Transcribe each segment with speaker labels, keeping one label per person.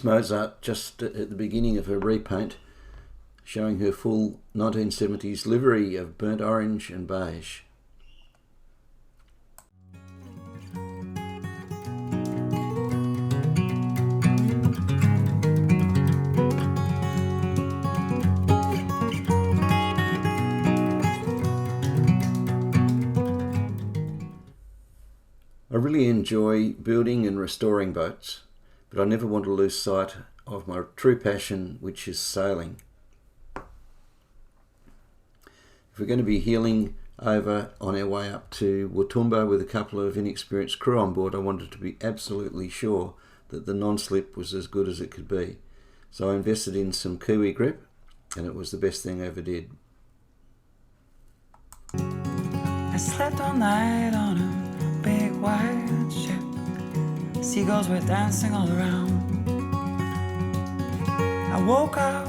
Speaker 1: Here's Mozart just at the beginning of her repaint, showing her full 1970s livery of burnt orange and beige. I really enjoy building and restoring boats, but I never want to lose sight of my true passion, which is sailing. If we're going to be heeling over on our way up to Wathumba with a couple of inexperienced crew on board, I wanted to be absolutely sure that the non-slip was as good as it could be. So I invested in some Kiwigrip, and it was the best thing I ever did.
Speaker 2: I slept all night on a big white ship. Seagulls were dancing all around. I woke up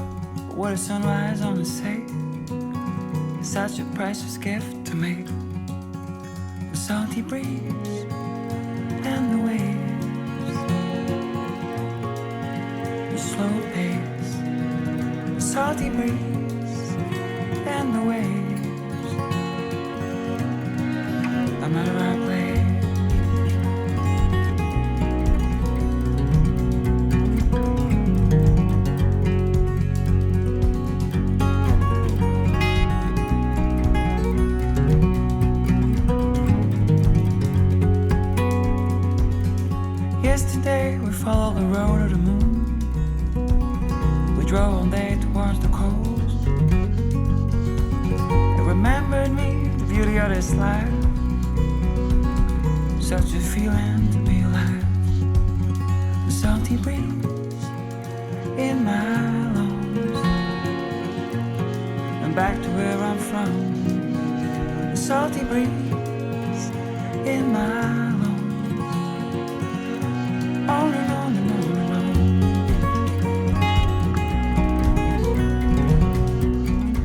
Speaker 2: with a sunrise on the sea. Such a priceless gift to me. The salty breeze and the waves, the slow pace. The salty breeze and the waves. I'm at a right place. Yesterday we followed the road of the moon. We drove all day towards the coast. It remembered me the beauty of this life. Such a feeling to be alive. The salty breeze in my lungs, and back to where I'm from. The salty breeze in my lungs. On and on and on and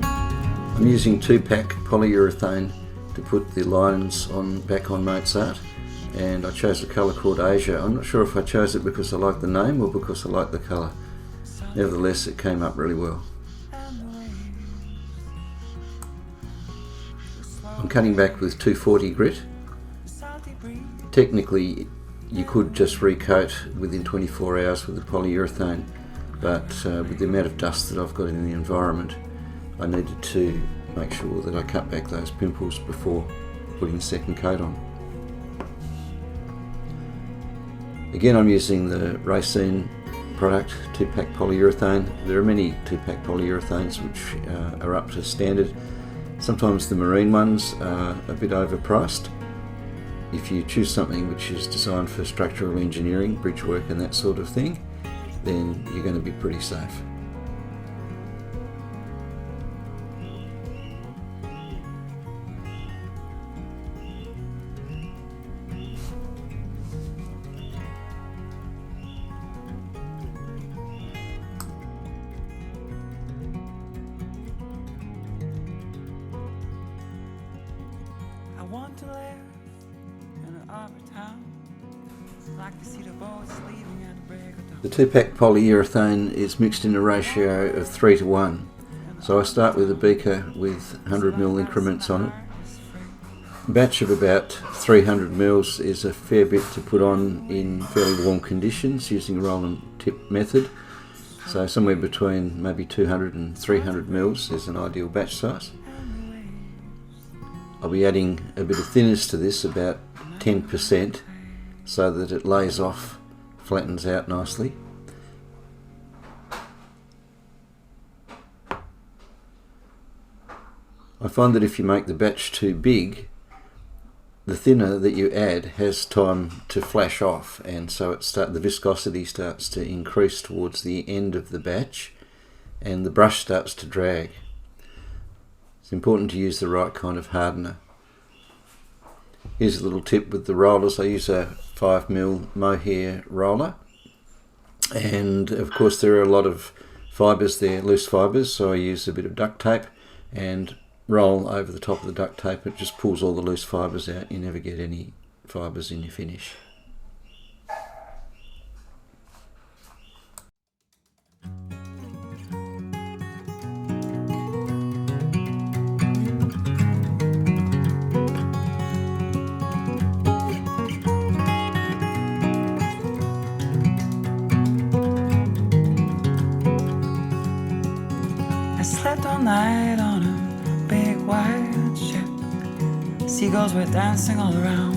Speaker 2: on.
Speaker 1: I'm using 2-pack polyurethane to put the lines back on Mozart, and I chose a colour called Asia. I'm not sure if I chose it because I like the name or because I like the colour. Nevertheless, it came up really well. I'm cutting back with 240 grit. Technically, you could just recoat within 24 hours with the polyurethane, but with the amount of dust that I've got in the environment, I needed to make sure that I cut back those pimples before putting a second coat on. Again, I'm using the Racine product, 2-pack polyurethane. There are many 2-pack polyurethanes which are up to standard. Sometimes the marine ones are a bit overpriced. If you choose something which is designed for structural engineering, bridge work and that sort of thing, then you're going to be pretty safe.
Speaker 2: I want to live in an urban town. Like to see the boats leaving at the break of dawn.
Speaker 1: The 2-pack polyurethane is mixed in a ratio of 3 to 1. So I start with a beaker with 100ml increments on it. A batch of about 300 ml is a fair bit to put on in fairly warm conditions using a roll and tip method. So somewhere between maybe 200 and 300 ml is an ideal batch size. I'll be adding a bit of thinners to this, about 10%, so that it lays off, flattens out nicely. I find that if you make the batch too big, the thinner that you add has time to flash off, and so the viscosity starts to increase towards the end of the batch and the brush starts to drag. It's important to use the right kind of hardener. Here's a little tip with the rollers. I use a 5mm mohair roller, and of course there are a lot of fibres there, loose fibres, so I use a bit of duct tape and roll over the top of the duct tape. It just pulls all the loose fibres out. You never get any fibres in your finish.
Speaker 2: slept all night on a big white ship. Seagulls were dancing all around.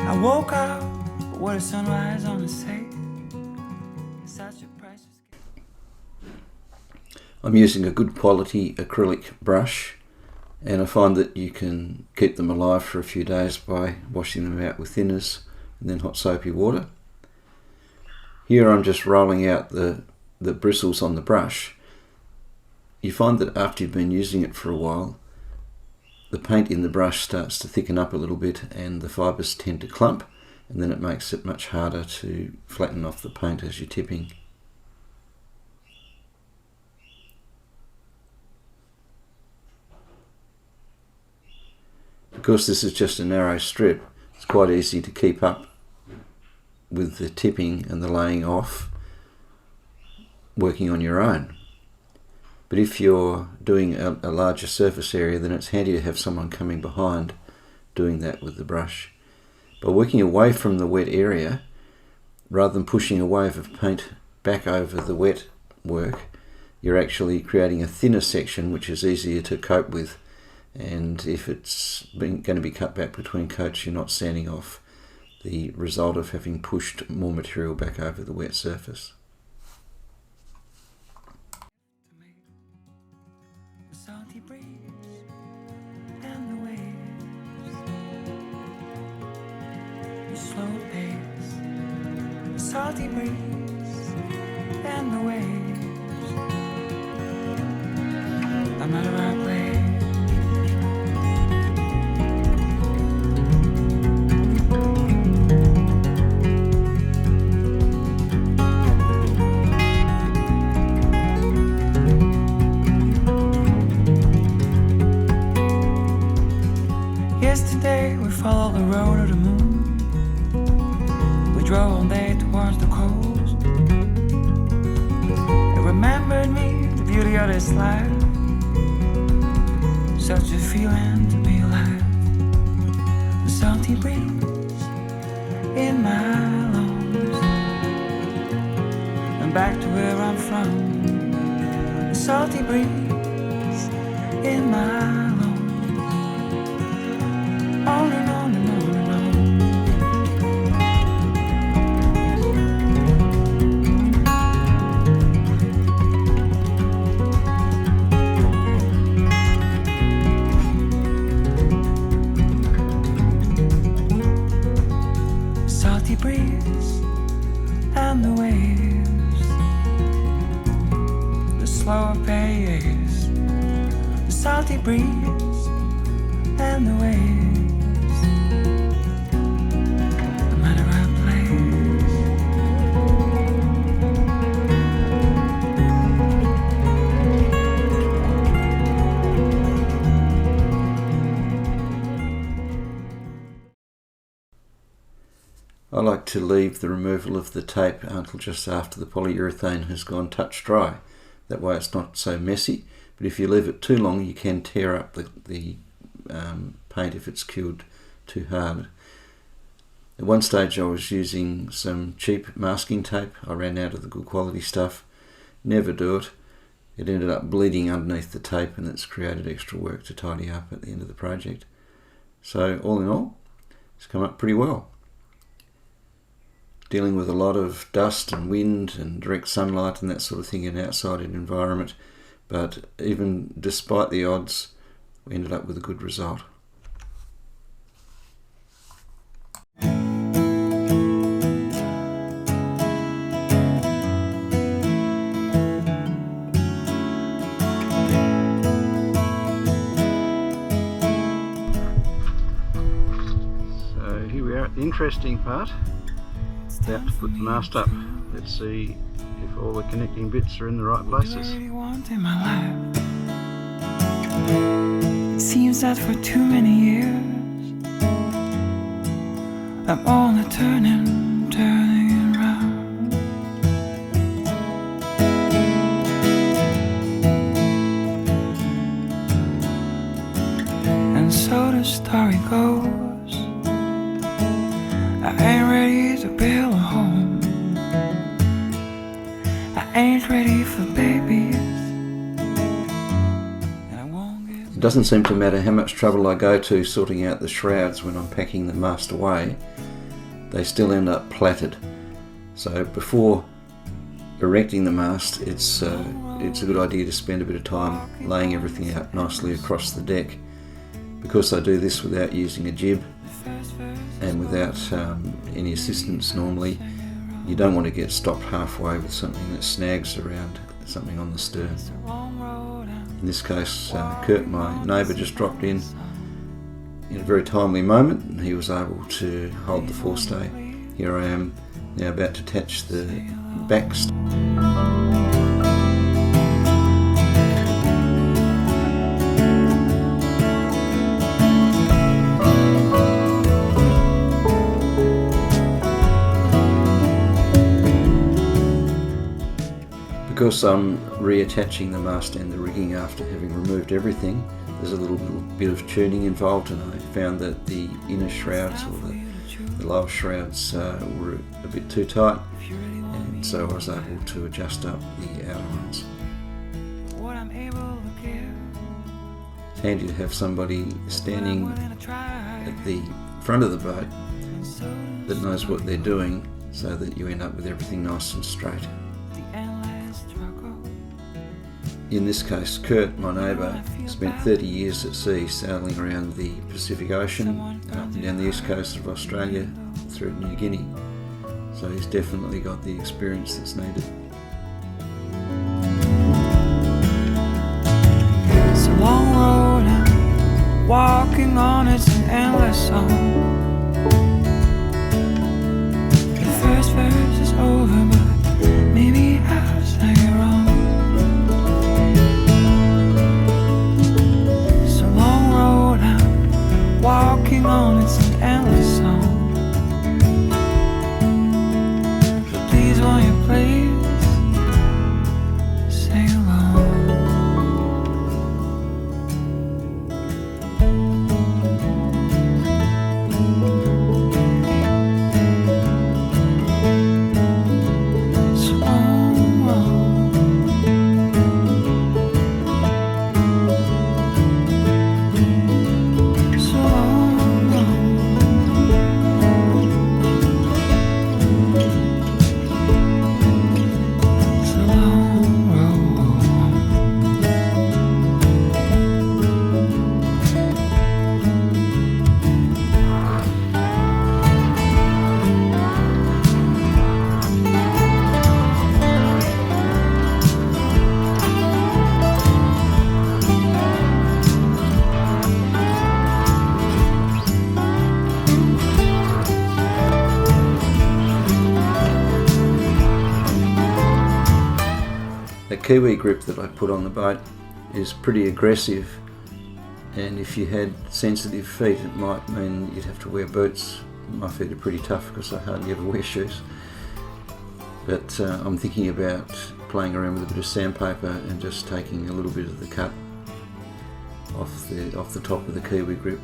Speaker 2: I woke up with a sunrise on the sea. Such a priceless gift.
Speaker 1: I'm using a good quality acrylic brush, and I find that you can keep them alive for a few days by washing them out with thinners and then hot soapy water. Here I'm just rolling out the bristles on the brush. You find that after you've been using it for a while, the paint in the brush starts to thicken up a little bit and the fibres tend to clump, and then it makes it much harder to flatten off the paint as you're tipping. Because this is just a narrow strip, it's quite easy to keep up with the tipping and the laying off working on your own. But if you're doing a larger surface area, then it's handy to have someone coming behind doing that with the brush. By working away from the wet area, rather than pushing a wave of paint back over the wet work, you're actually creating a thinner section which is easier to cope with. And if it's going to be cut back between coats, you're not sanding off the result of having pushed more material back over the wet surface.
Speaker 2: The salty breeze and the waves, the slow pace, the salty breeze and the waves. No matter where I play. Yesterday we followed the road of the moon. We drove all day towards the coast. It remembered me, the beauty of this life. Such a feeling to be alive. The salty breeze in my lungs. And back to where I'm from. The salty breeze in my lungs. On and on and on and on. Salty breeze and the waves, the slower pace, the salty breeze and the waves.
Speaker 1: I like to leave the removal of the tape until just after the polyurethane has gone touch dry. That way it's not so messy, but if you leave it too long you can tear up the paint if it's cured too hard. At one stage I was using some cheap masking tape. I ran out of the good quality stuff. Never do it. It ended up bleeding underneath the tape and it's created extra work to tidy up at the end of the project. So all in all, it's come up pretty well. Dealing with a lot of dust and wind and direct sunlight and that sort of thing in an outside environment, but even despite the odds, we ended up with a good result. So here we are at the interesting part. About to put the mast up. Let's see if all the connecting bits are in the right places.
Speaker 2: It seems that for too many years I'm only turning around. And so the story goes, I ain't ready to build a home. I ain't ready for babies.
Speaker 1: It doesn't seem to matter how much trouble I go to sorting out the shrouds when I'm packing the mast away, they still end up plaited. So before erecting the mast, it's a good idea to spend a bit of time laying everything out nicely across the deck. Because I do this without using a jib and without any assistance normally, you don't want to get stopped halfway with something that snags around something on the stern. In this case, Kurt, my neighbour, just dropped in a very timely moment, and he was able to hold the forestay. Here I am now about to attach the back. Because I'm reattaching the mast and the rigging after having removed everything, there's a little bit of tuning involved, and I found that the inner shrouds or the lower shrouds were a bit too tight, and so I was able to adjust up the outer ones. It's handy to have somebody standing at the front of the boat that knows what they're doing, so that you end up with everything nice and straight. In this case, Kurt, my neighbour, spent 30 years at sea sailing around the Pacific Ocean and up and down the east coast of Australia through New Guinea. So he's definitely got the experience that's needed.
Speaker 2: It's a long road I'm walking on, it's an endless song. The first verse is over, but maybe I'll say it wrong. Walking on, it's an endless song. But please, won't you please sing along? It's a long road.
Speaker 1: The Kiwigrip that I put on the boat is pretty aggressive, and if you had sensitive feet it might mean you'd have to wear boots. My feet are pretty tough because I hardly ever wear shoes. But I'm thinking about playing around with a bit of sandpaper and just taking a little bit of the cut off the top of the Kiwigrip,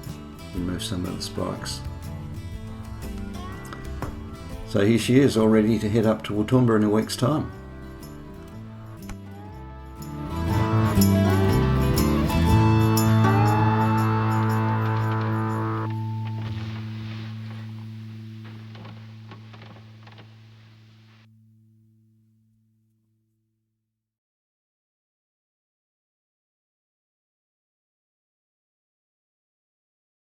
Speaker 1: remove some of the spikes. So here she is, all ready to head up to Wathumba in a week's time.